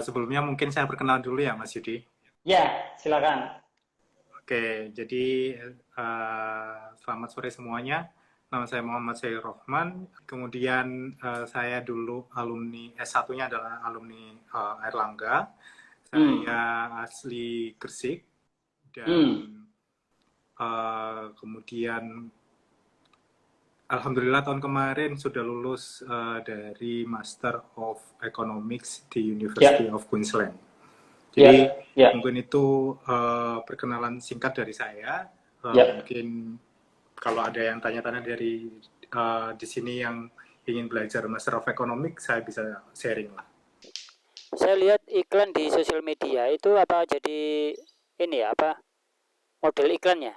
Sebelumnya mungkin saya perkenalan dulu ya, Mas Yudi. Ya, silakan. Oke, jadi selamat sore semuanya. Nama saya Muhammad Syahir Rohman. Kemudian saya dulu alumni S1-nya adalah alumni Airlangga. Hmm. Saya asli Gresik Hmm. dan kemudian Alhamdulillah tahun kemarin sudah lulus dari Master of Economics di University Ya, of Queensland. Jadi ya, ya, mungkin itu perkenalan singkat dari saya. ya. Mungkin kalau ada yang tanya-tanya dari di sini yang ingin belajar Master of Economics, saya bisa sharing lah. Saya lihat iklan di sosial media itu apa jadi ini ya apa model iklannya?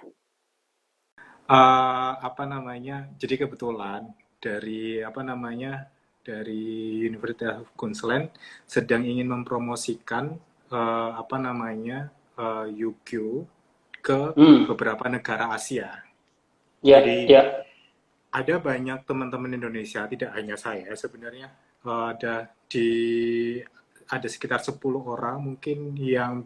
Apa namanya? Jadi kebetulan dari apa namanya dari University of Queensland sedang ingin mempromosikan apa namanya UQ ke Hmm. beberapa negara Asia. Ya, Jadi ya, ada banyak teman-teman Indonesia, tidak hanya saya sebenarnya, ada di ada sekitar 10 orang mungkin yang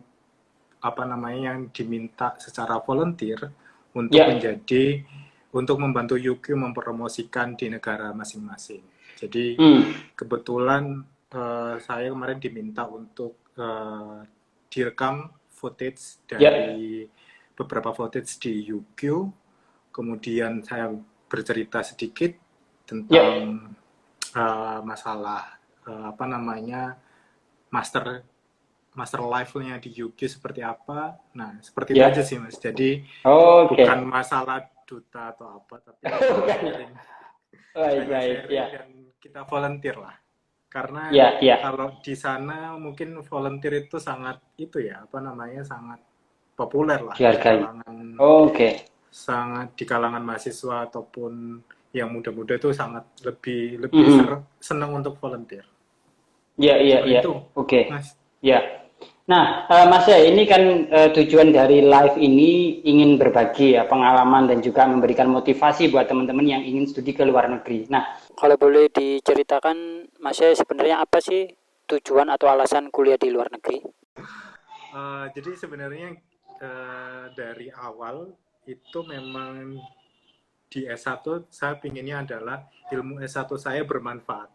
apa namanya yang diminta secara volunteer untuk ya. menjadi untuk membantu UQ mempromosikan di negara masing-masing. Jadi Hmm. kebetulan saya kemarin diminta untuk direkam footage Ya, dari beberapa footage di UQ, kemudian saya bercerita sedikit ya. tentang masalah apa namanya master master life-nya di UK seperti apa. Nah, seperti itu aja Ya. sih, Mas. Jadi bukan Oke. masalah duta atau apa, tapi Bukan. sharing, Baik, hanya baik. sharing Ya, dan kita volunteer lah. Karena ya, ya. kalau di sana mungkin volunteer itu sangat itu ya, apa namanya, sangat populer lah Dihargai. Oke. di kalangan mahasiswa ataupun yang muda-muda itu sangat lebih lebih Mhm. senang untuk volunteer. Ya, iya, Seperti iya. itu, Oke. Mas. Ya. Nah, Mas ya, ini kan tujuan dari live ini ingin berbagi ya pengalaman dan juga memberikan motivasi buat teman-teman yang ingin studi ke luar negeri. Nah, Kalau boleh diceritakan, Mas, sebenarnya apa sih tujuan atau alasan kuliah di luar negeri? Jadi sebenarnya dari awal itu memang di S1 saya pinginnya adalah ilmu S1 saya bermanfaat.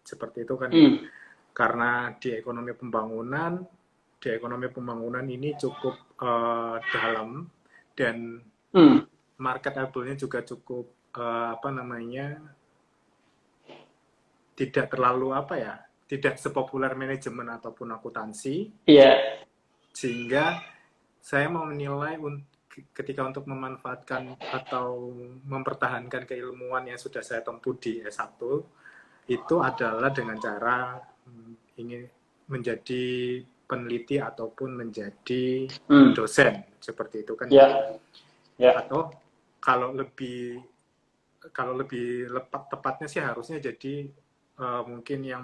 Seperti itu kan ya. hmm, Karena di ekonomi pembangunan ini cukup dalam dan hmm, marketable-nya juga cukup apa namanya tidak terlalu apa ya, tidak sepopuler manajemen ataupun akuntansi, iya, sehingga saya mau menilai ketika untuk memanfaatkan atau mempertahankan keilmuan yang sudah saya tempuh di S1 itu adalah dengan cara ingin menjadi peneliti ataupun menjadi hmm, dosen seperti itu kan ya. ya, ya, Atau kalau lebih tepatnya sih harusnya jadi mungkin yang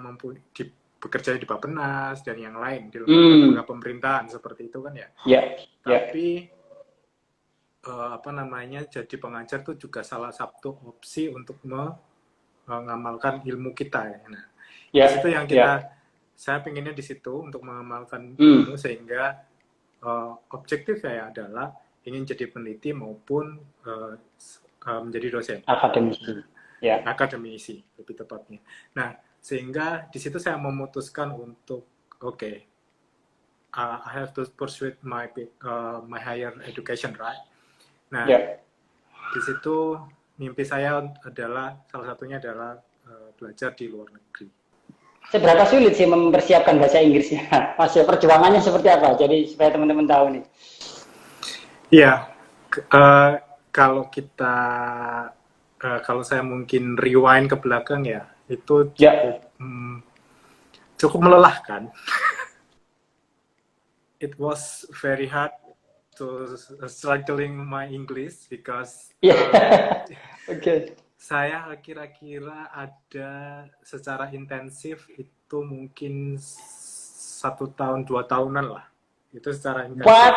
bekerja di Bappenas dan yang lain di lembaga-lembaga hmm, pemerintahan seperti itu kan ya. ya, ya, Tapi apa namanya jadi pengajar itu juga salah satu opsi untuk mengamalkan ilmu kita ya. Nah, di situ ya, yang ya, saya pinginnya di situ untuk mengamalkan ilmu hmm, sehingga objektif saya adalah ingin jadi peneliti maupun menjadi dosen. akademisi, Nah, ya, akademisi lebih tepatnya. Nah, sehingga di situ saya memutuskan untuk I have to pursue my higher education, right? Nah, ya. di situ mimpi saya adalah salah satunya adalah belajar di luar negeri. Seberapa sulit sih mempersiapkan bahasa Inggrisnya? Mas ya, perjuangannya seperti apa? Jadi supaya teman-teman tahu nih. Iya, uh, kalau kita kalau saya mungkin rewind ke belakang ya, itu Ya, cukup melelahkan. It was very hard to struggling my English because ya, oke. saya kira-kira ada secara intensif itu mungkin 1 tahun 2 tahunan lah. Itu secara intensif. What?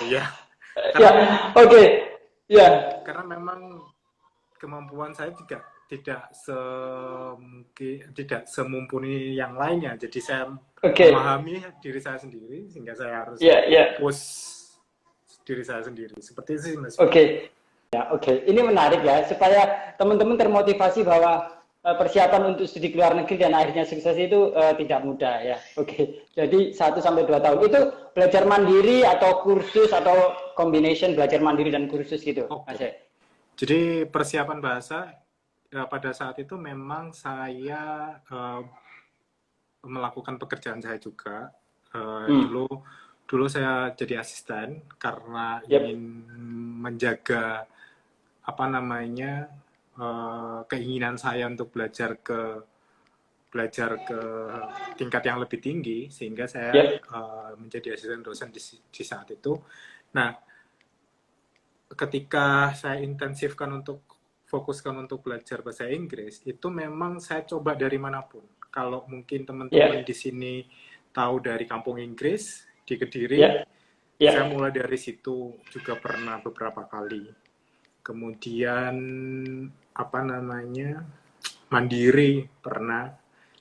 Iya, Ya, karena oke. Ya, karena memang kemampuan saya juga tidak semumpuni yang lainnya. Jadi saya Oke. memahami diri saya sendiri sehingga saya harus Ya, ya. push diri saya sendiri. Seperti itu sih Mas. Oke. Ya, oke. Ini menarik ya, supaya teman-teman termotivasi bahwa persiapan untuk studi ke luar negeri dan akhirnya sukses itu tidak mudah ya. Oke. Jadi 1 sampai 2 tahun itu belajar mandiri atau kursus atau combination belajar mandiri dan kursus gitu, Oke. Mas. Jadi persiapan bahasa pada saat itu memang saya melakukan pekerjaan saya juga. Dulu saya jadi asisten karena ingin menjaga keinginan saya untuk belajar ke tingkat yang lebih tinggi, sehingga saya menjadi asisten dosen di saat itu. Nah, ketika saya intensifkan untuk fokuskan untuk belajar bahasa Inggris, itu memang saya coba dari manapun. Kalau mungkin teman-teman di sini tahu dari Kampung Inggris di Kediri, saya mulai dari situ juga pernah beberapa kali. Kemudian mandiri pernah,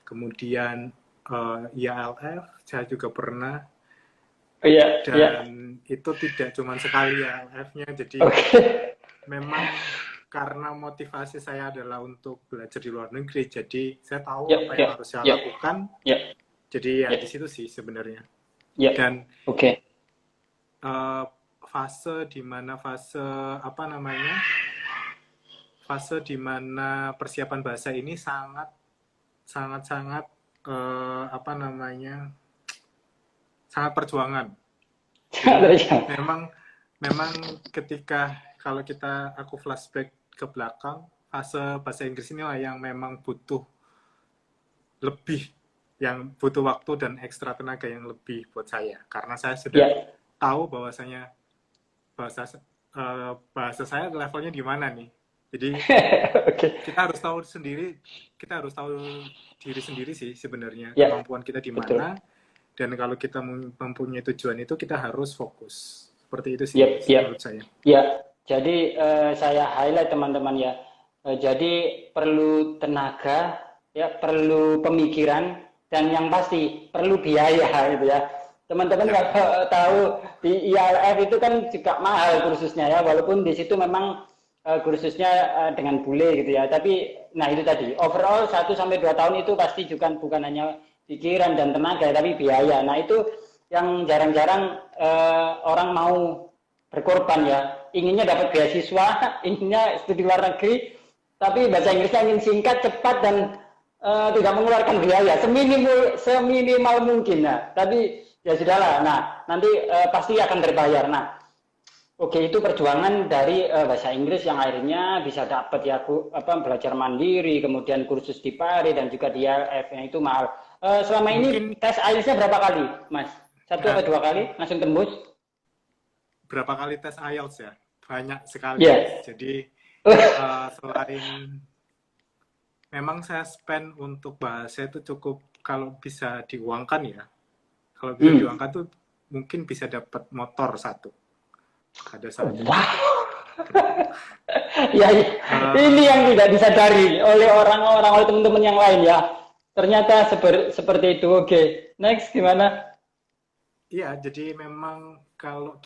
kemudian IALF saya juga pernah, dan itu tidak cuma sekali IALF-nya, jadi memang karena motivasi saya adalah untuk belajar di luar negeri, jadi saya tahu apa yang harus saya lakukan, jadi di situ sih sebenarnya. Dan fase di mana persiapan bahasa ini sangat sangat perjuangan. Memang ketika kalau aku flashback ke belakang, fase bahasa Inggris inilah yang memang butuh waktu dan ekstra tenaga yang lebih buat saya, karena saya sudah tahu bahwasanya bahasa saya levelnya di mana nih. Jadi kita harus tahu diri sendiri sih sebenarnya, kemampuan kita di mana, dan kalau kita mempunyai tujuan itu kita harus fokus. Seperti itu sih menurut saya. Jadi saya highlight teman-teman ya. Jadi perlu tenaga, perlu pemikiran, dan yang pasti perlu biaya gitu ya. Teman-teman kalau tahu di IALF itu kan juga mahal kursusnya ya, walaupun di situ memang kursusnya dengan bule gitu ya. Tapi nah itu tadi, overall 1 sampai 2 tahun itu pasti juga bukan hanya pikiran dan tenaga, tapi biaya. Nah itu yang jarang-jarang orang mau berkorban ya. Inginnya dapat beasiswa, inginnya studi luar negeri, tapi bahasa Inggrisnya ingin singkat, cepat, dan tidak mengeluarkan biaya seminimal mungkin. Nah, tapi ya sudahlah. Nah, nanti pasti akan terbayar. Nah, itu perjuangan dari bahasa Inggris yang akhirnya bisa dapat ya belajar mandiri, kemudian kursus di Paris dan juga di IALF yang itu mahal. Selama ini tes IELTS-nya berapa kali, Mas? 1 atau 2 kali langsung tembus? Berapa kali tes IELTS ya? Banyak sekali. Jadi selain memang saya spend untuk bahasa itu cukup, kalau bisa diuangkan ya. Kalau bisa diuangkan tuh mungkin bisa dapat motor 1. Ada saja. Wow. Ini yang tidak disadari oleh orang-orang, oleh teman-teman yang lain ya. Ternyata seperti itu. Oke. Next gimana? Iya, jadi memang kalau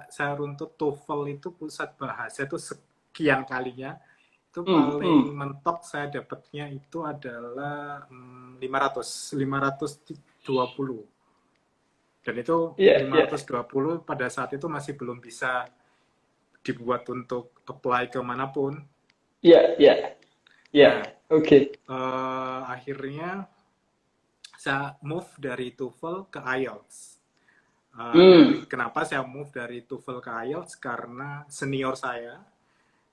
saya runtut TOEFL itu pusat bahasa itu sekian kalinya, itu paling mentok saya dapatnya itu adalah 520. Dan itu 520 pada saat itu masih belum bisa dibuat untuk apply ke manapun. Akhirnya saya move dari TOEFL ke IELTS. Kenapa saya move dari TOEFL ke IELTS? Karena senior saya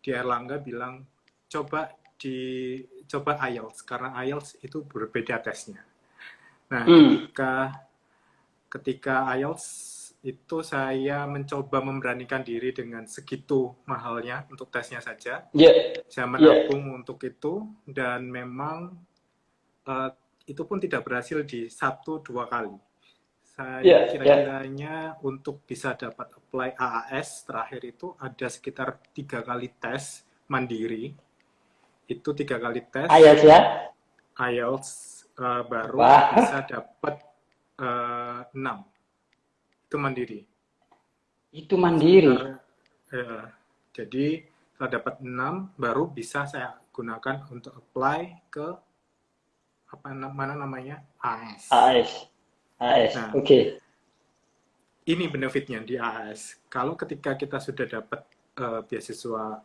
di Erlangga bilang coba IELTS, karena IELTS itu berbeda tesnya. Nah, ketika IELTS itu saya mencoba memberanikan diri dengan segitu mahalnya untuk tesnya saja. Saya menabung untuk itu, dan memang itu pun tidak berhasil di 1-2 kali. Saya kira-kiranya untuk bisa dapat apply AAS terakhir itu ada sekitar 3 kali tes mandiri itu 3 kali tes IELTS ya? IELTS baru Wah. bisa dapat 6. Itu mandiri. Itu mandiri. Jadi setelah dapat 6 baru bisa saya gunakan untuk apply ke mana namanya AS. AS. Nah, Oke. ini benefitnya di AS. Kalau ketika kita sudah dapat beasiswa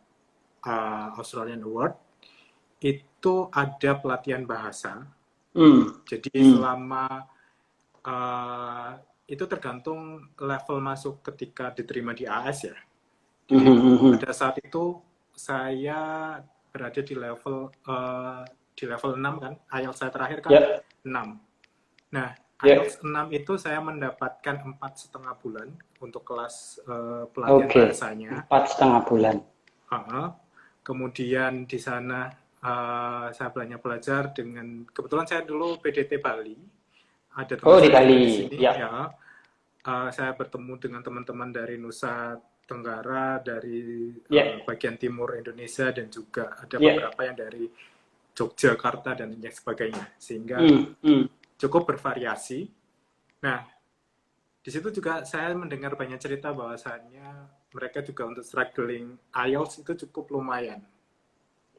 Australian Award, itu ada pelatihan bahasa. Jadi selama itu tergantung level masuk ketika diterima di AS ya. Jadi pada saat itu saya berada di level 6 kan, IELTS saya terakhir kan 6. Nah, IELTS 6 itu saya mendapatkan 4,5 bulan untuk kelas pelatihan bahasanya. 4,5 bulan. Kemudian di sana saya belajar dengan, kebetulan saya dulu PDT Bali. Ada teman di Bali. di sini, ya. Saya bertemu dengan teman-teman dari Nusa Tenggara, dari bagian timur Indonesia, dan juga ada beberapa yang dari Yogyakarta dan yang sebagainya, sehingga cukup bervariasi. Nah, di situ juga saya mendengar banyak cerita bahwasannya mereka juga untuk struggling IELTS itu cukup lumayan.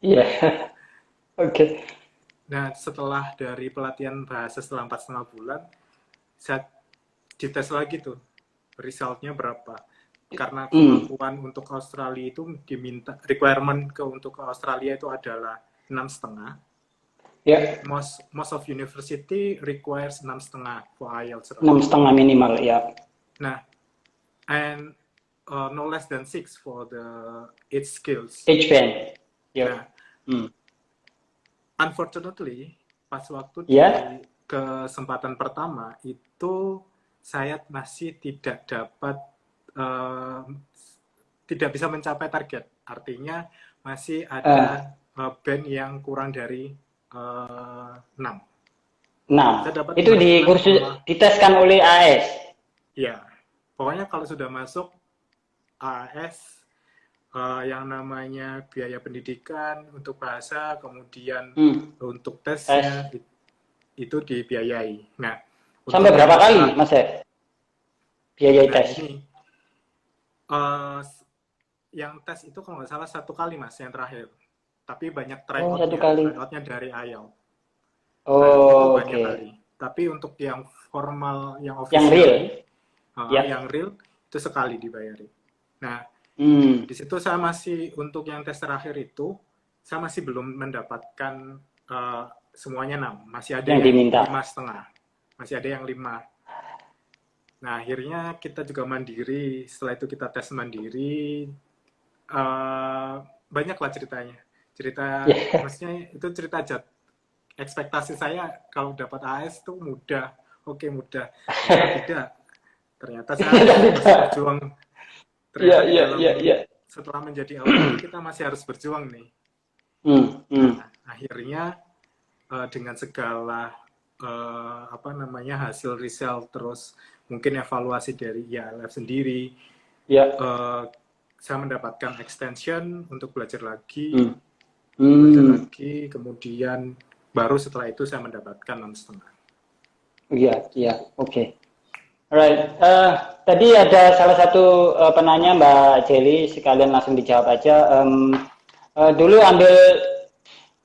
Iya. Oke. Nah, setelah dari pelatihan bahasa setelah 4,5 bulan, saya dites lagi tuh, resultnya berapa. Karena kemampuan untuk Australia itu diminta, requirement untuk Australia itu adalah 6,5. Most of university requires 6,5 for IELTS. 6,5 minimal, ya. Nah, and no less than 6 for the age skills. Age band. Nah, unfortunately, pas waktu di kesempatan pertama itu saya masih tidak dapat, tidak bisa mencapai target. Artinya masih ada band yang kurang dari 6. Itu di kursus diteskan oleh AS. Ya, pokoknya kalau sudah masuk AS, yang namanya biaya pendidikan untuk bahasa, kemudian untuk tesnya itu dibiayai. Nah, sampai berapa kali, Mas? Biaya tes? Ini, yang tes itu kalau nggak salah 1 kali, Mas, yang terakhir. Tapi banyak tryoutnya dari IELTS. Itu banyak kali. Tapi untuk yang formal, yang official, yang real itu sekali dibayari. Nah, di situ saya masih, untuk yang tes terakhir itu saya masih belum mendapatkan semuanya 6, masih ada yang 5,5, masih ada yang 5. Nah, akhirnya kita juga mandiri. Setelah itu kita tes mandiri, banyaklah ceritanya. Maksudnya itu cerita aja. Ekspektasi saya kalau dapat AS itu mudah, mudah. Tidak, ternyata saya masih berjuang. Setelah menjadi awal kita masih harus berjuang nih. Nah, akhirnya dengan segala hasil result, terus mungkin evaluasi dari IALF sendiri, saya mendapatkan extension untuk belajar lagi, kemudian baru setelah itu saya mendapatkan 6,5. Oke. Alright, tadi ada salah satu penanya, Mbak Jelly, sekalian langsung dijawab aja. Dulu ambil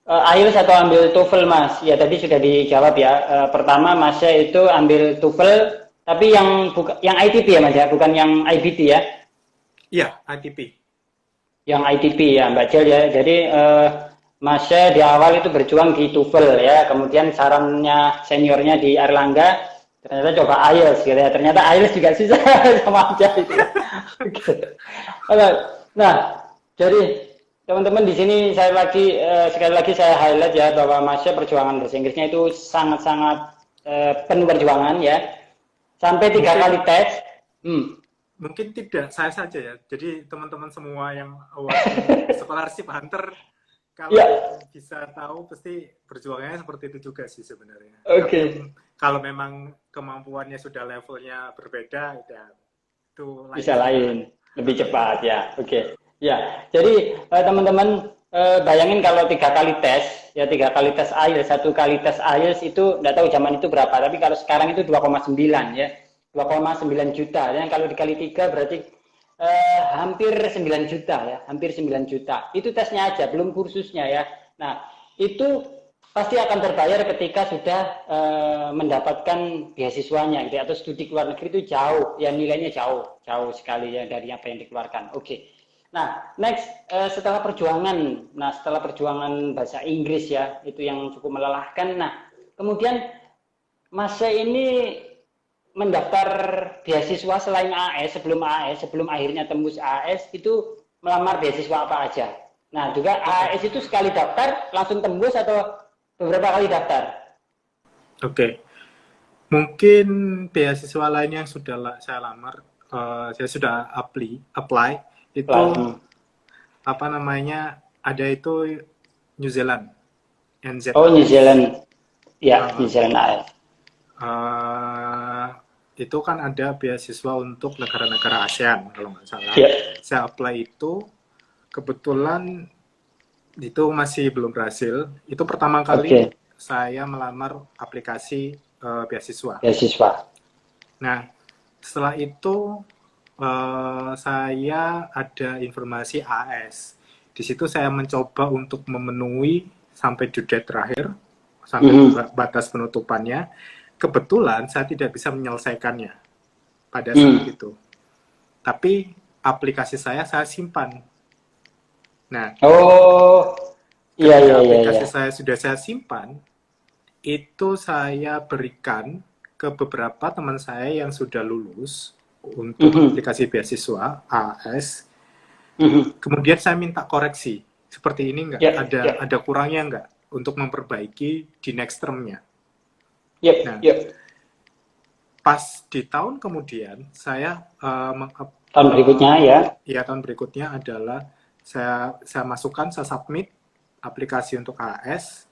IELTS atau ambil TOEFL, Mas? Ya, tadi sudah dijawab ya. Pertama, Masnya itu ambil TOEFL, tapi yang ITP ya, Mas ya, bukan yang IBT ya? Iya, ITP. Yang ITP ya, Mbak Jel ya. Jadi Masnya di awal itu berjuang di TOEFL ya, kemudian sarannya seniornya di Airlangga, ternyata coba IELTS gitu ya. Ternyata IELTS juga susah sama aja gitu. Nah, jadi teman-teman di sini saya sekali lagi saya highlight ya bahwa Masnya perjuangan bahasa Inggrisnya itu sangat-sangat penuh perjuangan ya. Sampai 3 kali tes. Mungkin tidak saya saja ya. Jadi teman-teman semua yang scholarship hunter, kalau bisa tahu pasti perjuangannya seperti itu juga sih sebenarnya. Kalau memang kemampuannya sudah levelnya berbeda, ya itu bisa lain, lebih cepat ya. Ya, jadi teman-teman bayangin kalau 3 kali tes, ya 3 kali tes IELTS, 1 kali tes IELTS itu nggak tahu zaman itu berapa, tapi kalau sekarang itu 2,9 ya, 2,9 juta. Dan kalau dikali 3 berarti hampir 9 juta ya, hampir 9 juta. Itu tesnya aja, belum kursusnya ya. Nah, itu pasti akan terbayar ketika sudah mendapatkan beasiswanya gitu ya, atau studi ke luar negeri itu jauh, ya nilainya jauh sekali ya dari apa yang dikeluarkan. Oke. Nah, next setelah perjuangan bahasa Inggris ya, itu yang cukup melelahkan. Nah, kemudian Mas ini mendaftar beasiswa selain AS, sebelum akhirnya tembus AS itu melamar beasiswa apa aja. Nah, juga AS itu sekali daftar langsung tembus atau beberapa kali daftar? Oke. Mungkin beasiswa lain yang sudah saya lamar, saya sudah apply itu apa namanya, ada itu New Zealand, NZ. Oh, New Zealand. Ya, New Zealand AS. Itu kan ada beasiswa untuk negara-negara ASEAN kalau nggak salah. Saya apply itu, kebetulan itu masih belum berhasil. Itu pertama kali saya melamar aplikasi beasiswa. Nah, setelah itu saya ada informasi AS. Di situ saya mencoba untuk memenuhi sampai due date terakhir, sampai batas penutupannya. Kebetulan saya tidak bisa menyelesaikannya pada saat itu. Tapi aplikasi saya simpan. Nah, aplikasi saya sudah saya simpan, itu saya berikan ke beberapa teman saya yang sudah lulus untuk aplikasi beasiswa AS. Kemudian saya minta koreksi, seperti ini nggak? Ada kurangnya nggak untuk memperbaiki di next term-nya? Pas di tahun kemudian saya tahun berikutnya tahun berikutnya adalah saya masukkan, saya submit aplikasi untuk AS,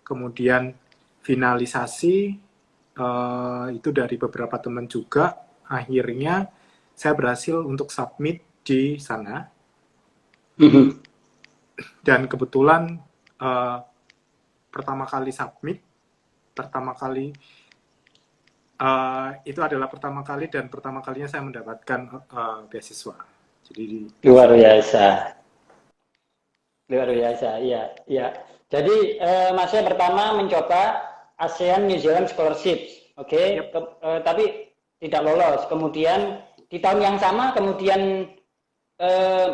kemudian finalisasi itu dari beberapa teman juga. Akhirnya saya berhasil untuk submit di sana. Dan kebetulan pertama kali itu adalah pertama kali dan pertama kalinya saya mendapatkan beasiswa. Jadi luar biasa, iya. Jadi Mas pertama mencoba ASEAN New Zealand Scholarships, tapi tidak lolos. Kemudian di tahun yang sama kemudian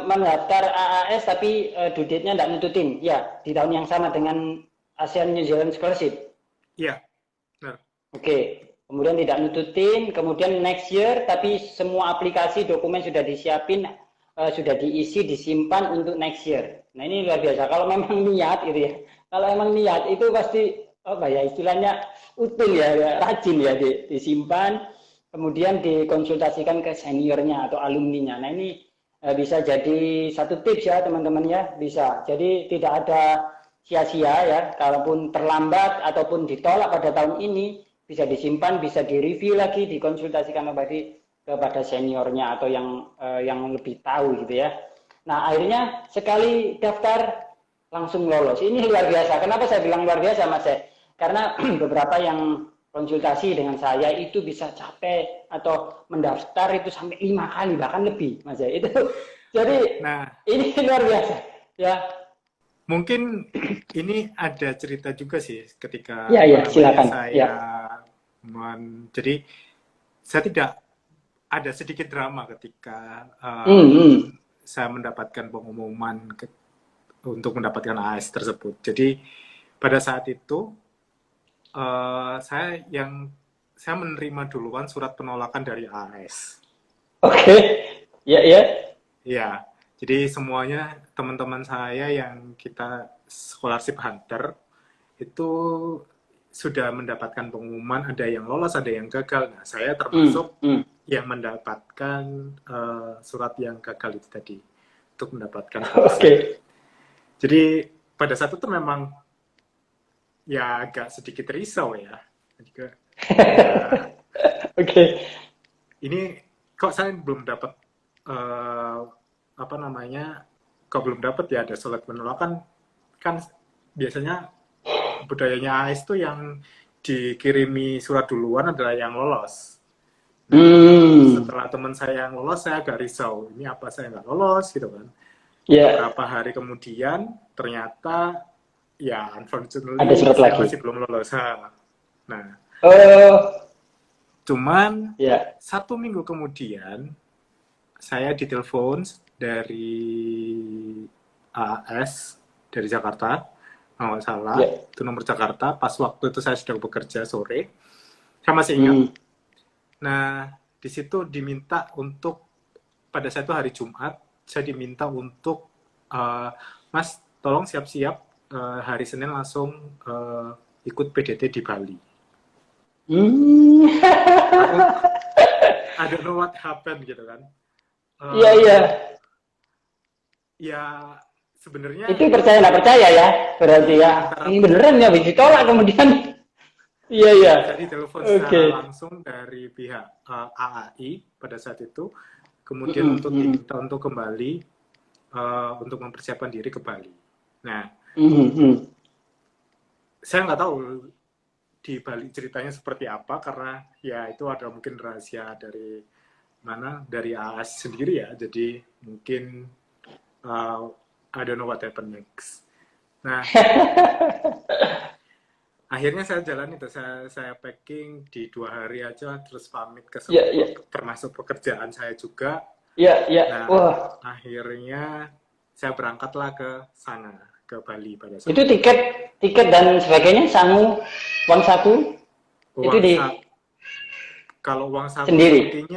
mendaftar AAS tapi due date-nya tidak nututin. Ya, di tahun yang sama dengan ASEAN New Zealand Scholarship. Iya, benar. Kemudian tidak nututin, kemudian next year tapi semua aplikasi dokumen sudah disiapin, sudah diisi, disimpan untuk next year. Nah, ini luar biasa. Kalau memang niat gitu ya. Kalau memang niat itu pasti istilahnya utuh ya, rajin ya, disimpan, kemudian dikonsultasikan ke seniornya atau alumninya. Nah, ini bisa jadi satu tips ya teman-teman ya, bisa. Jadi tidak ada sia-sia ya, kalaupun terlambat ataupun ditolak pada tahun ini, bisa disimpan, bisa direview lagi, dikonsultasikan lagi kepada seniornya atau yang lebih tahu gitu ya. Nah, akhirnya sekali daftar langsung lolos. Ini luar biasa. Kenapa saya bilang luar biasa, Mas? Karena beberapa yang konsultasi dengan saya itu bisa capek atau mendaftar itu sampai 5 kali bahkan lebih, Mas. Itu jadi ini luar biasa ya. Mungkin ini ada cerita juga sih ketika silakan. Jadi saya tidak ada sedikit drama ketika saya mendapatkan pengumuman untuk mendapatkan AS tersebut. Jadi pada saat itu saya menerima duluan surat penolakan dari AS. Ya. Jadi semuanya teman-teman saya yang kita scholarship hunter itu sudah mendapatkan pengumuman, ada yang lolos, ada yang gagal. Nah, saya termasuk yang mendapatkan surat yang gagal itu tadi untuk mendapatkan scholarship. Jadi pada saat itu memang ya agak sedikit risau ya. Juga, Ini kok saya belum dapat kok belum dapat ya, ada surat penolakan. Kan biasanya budayanya AS tuh yang dikirimi surat duluan adalah yang lolos. Setelah teman saya yang lolos, saya agak risau. Ini apa saya nggak lolos gitu kan? Beberapa hari kemudian ternyata ya unfortunately Ada surat saya lagi. masih belum lolos. Nah, cuman 1 minggu kemudian saya ditelepon dari AS dari Jakarta, kalau nggak salah, itu nomor Jakarta. Pas waktu itu saya sedang bekerja sore, saya masih ingat. Nah, di situ diminta untuk, pada saat itu hari Jumat, saya diminta untuk, Mas, tolong siap-siap hari Senin langsung ikut PDT di Bali. I don't know what happened gitu kan. Ya sebenarnya itu percaya nggak percaya ya berarti ya. Ini beneran ya bisa ditolak kemudian. Jadi telepon secara langsung dari pihak AAI pada saat itu, kemudian untuk diminta untuk kembali untuk mempersiapkan diri ke Bali. Nah, saya nggak tahu di Bali ceritanya seperti apa, karena ya itu ada mungkin rahasia dari AAS sendiri ya. Jadi mungkin I don't know what happened next. Nah, akhirnya saya jalan itu, saya packing di 2 hari aja, terus pamit ke semua, termasuk pekerjaan saya juga. Nah, akhirnya saya berangkatlah ke sana, ke Bali pada saat itu. Tiket dan sebagainya sangu uang saku itu kalau uang saku sendiri.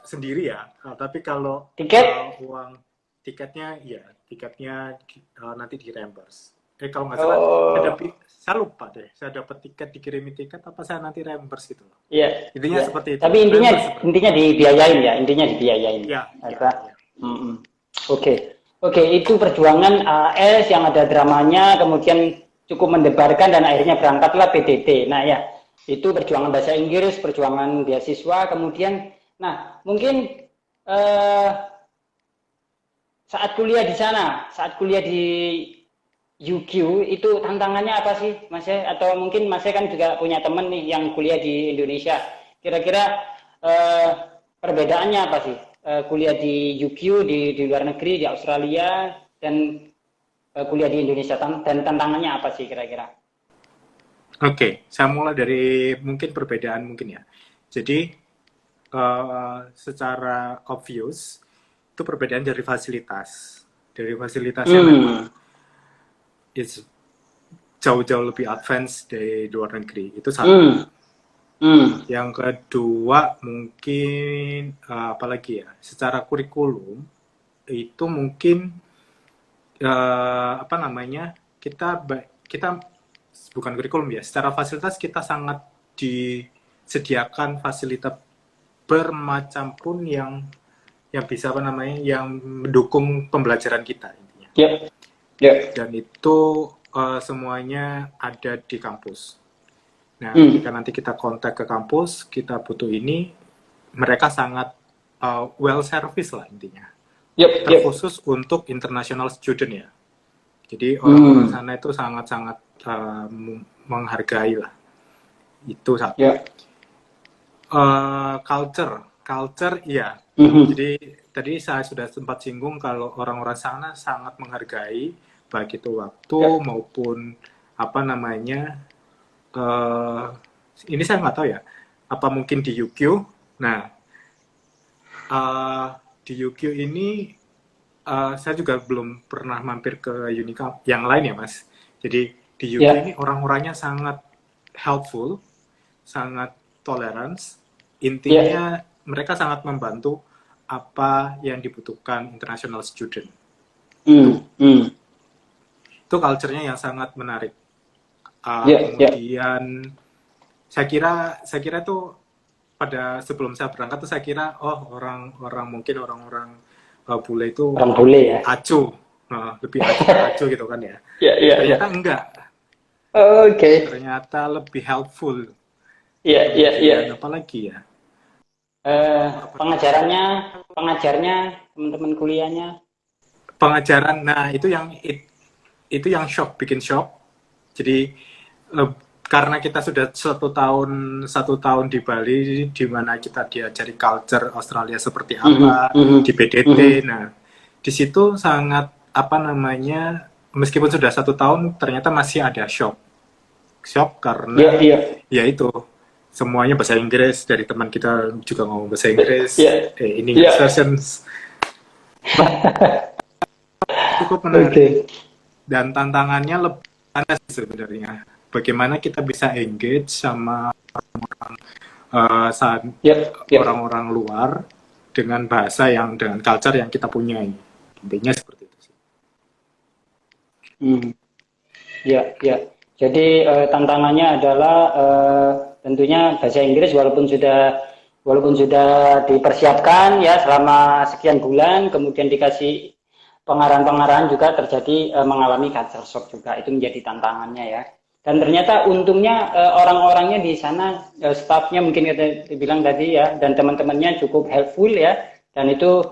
Sendiri ya, tapi kalau uang tiketnya nanti di reimburse. Kalau nggak salah, saya lupa deh, saya dapat tiket, dikirimi tiket, apa saya nanti reimburse gitu loh. Intinya seperti itu. Tapi intinya dibiayain ya, Ya. Oke, itu perjuangan AS yang ada dramanya, kemudian cukup mendebarkan dan akhirnya berangkatlah PDT. Nah ya, itu perjuangan bahasa Inggris, perjuangan beasiswa, kemudian, nah mungkin saat kuliah di sana, saat kuliah di UQ, itu tantangannya apa sih, Mas? Atau mungkin Mas kan juga punya teman nih yang kuliah di Indonesia. Kira-kira perbedaannya apa sih? Kuliah di UQ di luar negeri, di Australia, dan kuliah di Indonesia, dan tantangannya apa sih kira-kira? Oke, saya mulai dari mungkin perbedaan mungkin ya. Jadi secara obvious itu perbedaan dari fasilitas. Dari fasilitasnya memang it's jauh-jauh lebih advance dari luar negeri. Itu satu. Yang kedua mungkin apalagi ya, secara kurikulum itu mungkin kita bukan kurikulum ya, secara fasilitas kita sangat disediakan fasilitas bermacam pun yang bisa yang mendukung pembelajaran kita intinya. Dan itu semuanya ada di kampus. Nah, ketika nanti kita kontak ke kampus, kita butuh ini, mereka sangat well service lah intinya. Terkhusus untuk international student ya. Jadi orang-orang sana itu sangat-sangat menghargai lah. Itu satu. Culture ya. Jadi tadi saya sudah sempat singgung kalau orang-orang sana sangat menghargai baik itu waktu maupun ini saya nggak tahu ya, apa mungkin di UQ. Nah, di UQ ini saya juga belum pernah mampir ke Unicamp yang lain ya Mas. Jadi di UQ ini orang-orangnya sangat helpful, sangat tolerance. Intinya mereka sangat membantu apa yang dibutuhkan international student. Itu culture-nya yang sangat menarik. Kemudian saya kira tuh pada sebelum saya berangkat tuh saya kira orang-orang bule itu orang bule ya, acuh, lebih acuh gitu kan ya. Ternyata enggak. Ternyata lebih helpful. Apalagi ya. Pengajarnya, teman-teman kuliahnya. pengajaran. Nah, itu yang bikin shock. Jadi karena kita sudah satu tahun di Bali, di mana kita diajari culture Australia seperti apa, di PDT. Nah, di situ sangat meskipun sudah 1 tahun, ternyata masih ada shock karena ya itu semuanya bahasa Inggris, dari teman kita juga ngomong bahasa Inggris, ini versions cukup menarik. Dan tantangannya lebih panas sebenarnya. Bagaimana kita bisa engage sama orang-orang luar dengan bahasa dengan culture yang kita punya. Intinya seperti itu sih. Jadi tantangannya adalah tentunya bahasa Inggris, walaupun sudah dipersiapkan ya selama sekian bulan, kemudian dikasih pengarahan-pengarahan juga terjadi mengalami culture shock juga. Itu menjadi tantangannya ya. Dan ternyata untungnya orang-orangnya di sana, staffnya mungkin kita bilang tadi ya, dan teman-temannya cukup helpful ya. Dan itu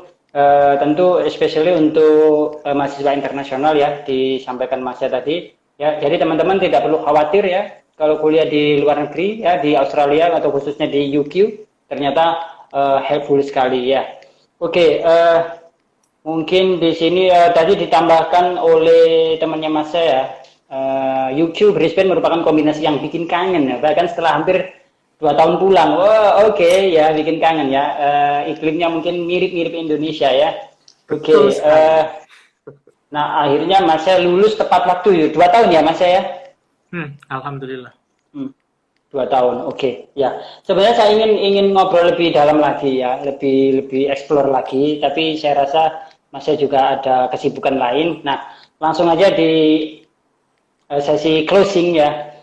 tentu especially untuk mahasiswa internasional ya, disampaikan Mas tadi ya. Jadi teman-teman tidak perlu khawatir ya kalau kuliah di luar negeri ya, di Australia atau khususnya di UQ, ternyata helpful sekali ya. Mungkin di sini tadi ditambahkan oleh temannya Mas ya, UQ Brisbane merupakan kombinasi yang bikin kangen ya, bahkan setelah hampir 2 tahun pulang. Ya, bikin kangen ya. Iklimnya mungkin mirip-mirip Indonesia ya. Nah, akhirnya Mas lulus tepat waktu ya, 2 tahun ya Mas ya. Alhamdulillah. 2 tahun, ya. Sebenarnya saya ingin ngobrol lebih dalam lagi ya, lebih explore lagi, tapi saya rasa Mas juga ada kesibukan lain. Nah, langsung aja di sesi closing ya.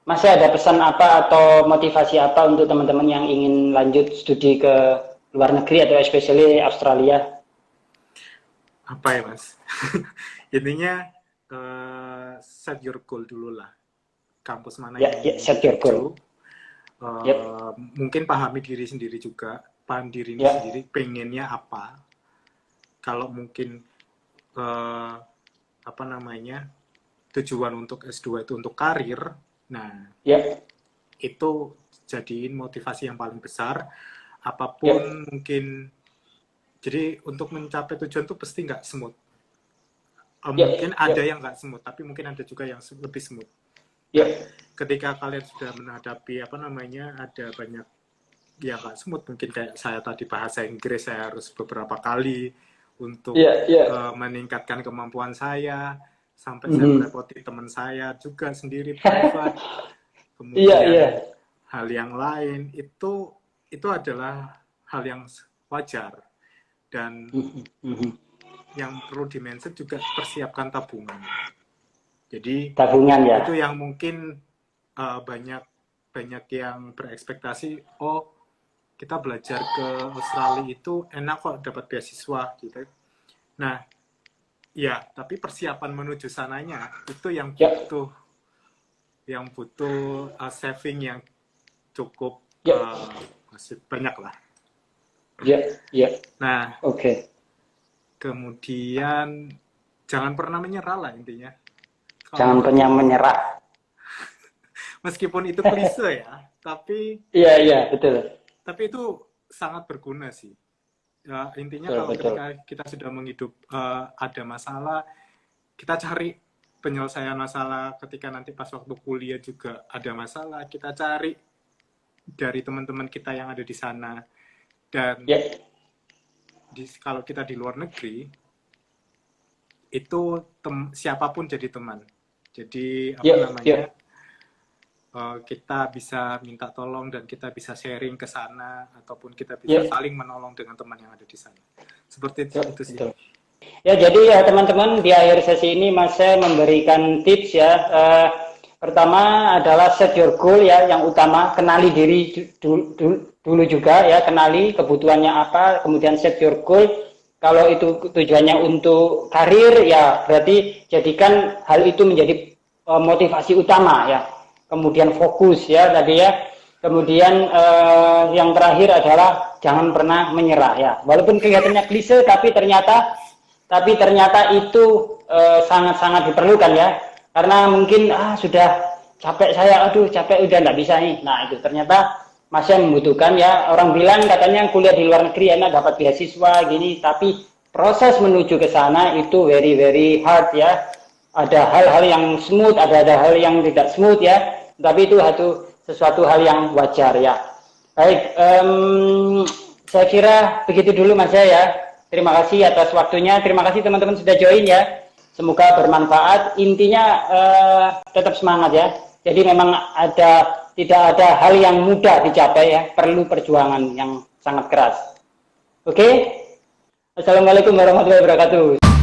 Mas ada pesan apa atau motivasi apa untuk teman-teman yang ingin lanjut studi ke luar negeri atau especially Australia? Apa ya Mas? Intinya set your goal dulu lah. Kampus mana yang set your goal. Mungkin pahami diri sendiri juga, paham diri sendiri, pengennya apa. Kalau mungkin tujuan untuk S2 itu untuk karir, nah itu jadiin motivasi yang paling besar. Apapun mungkin, jadi untuk mencapai tujuan itu pasti nggak smooth. Mungkin ada yang nggak smooth, tapi mungkin ada juga yang lebih smooth. Ketika kalian sudah menghadapi ada banyak yang nggak smooth, mungkin kayak saya tadi bahasa Inggris saya harus beberapa kali untuk meningkatkan kemampuan saya, sampai saya merepoti teman saya juga sendiri privat. Kemudian hal yang lain itu adalah hal yang wajar, dan yang perlu di-mention juga persiapkan tabungan. Jadi tabungan ya. Itu yang mungkin banyak yang berekspektasi, kita belajar ke Australia itu enak kok, dapat beasiswa gitu. Nah, ya, tapi persiapan menuju sananya itu yang butuh saving yang cukup masih banyak lah. Nah, kemudian jangan pernah menyerah lah intinya. Jangan pernah menyerah. Meskipun itu klise ya, tapi betul. Tapi itu sangat berguna sih. Ya, intinya kalau kita sudah menghidup ada masalah, kita cari penyelesaian masalah. Ketika nanti pas waktu kuliah juga ada masalah, kita cari dari teman-teman kita yang ada di sana. Dan kalau kita di luar negeri, itu siapapun jadi teman. Jadi kita bisa minta tolong dan kita bisa sharing ke sana, ataupun kita bisa saling menolong dengan teman yang ada di sana. Seperti itu sih. Ya, jadi ya teman-teman, di akhir sesi ini Mas memberikan tips ya. Pertama adalah set your goal ya, yang utama kenali diri dulu juga ya, kenali kebutuhannya apa, kemudian set your goal. Kalau itu tujuannya untuk karir ya, berarti jadikan hal itu menjadi motivasi utama ya. Kemudian fokus ya tadi ya. Kemudian yang terakhir adalah jangan pernah menyerah ya. Walaupun kelihatannya klise, tapi ternyata tapi ternyata itu sangat-sangat diperlukan ya. Karena mungkin sudah capek saya, aduh capek udah nggak bisa nih. Nah itu ternyata masih membutuhkan ya. Orang bilang katanya kuliah di luar negeri enak dapat beasiswa gini, tapi proses menuju ke sana itu very very hard ya. Ada hal-hal yang smooth, ada hal yang tidak smooth ya. Tapi itu sesuatu hal yang wajar ya. Baik, saya kira begitu dulu Mas ya. Terima kasih atas waktunya. Terima kasih teman-teman sudah join ya. Semoga bermanfaat. Intinya tetap semangat ya. Jadi memang tidak ada hal yang mudah dicapai ya. Perlu perjuangan yang sangat keras. Oke? Assalamualaikum warahmatullahi wabarakatuh.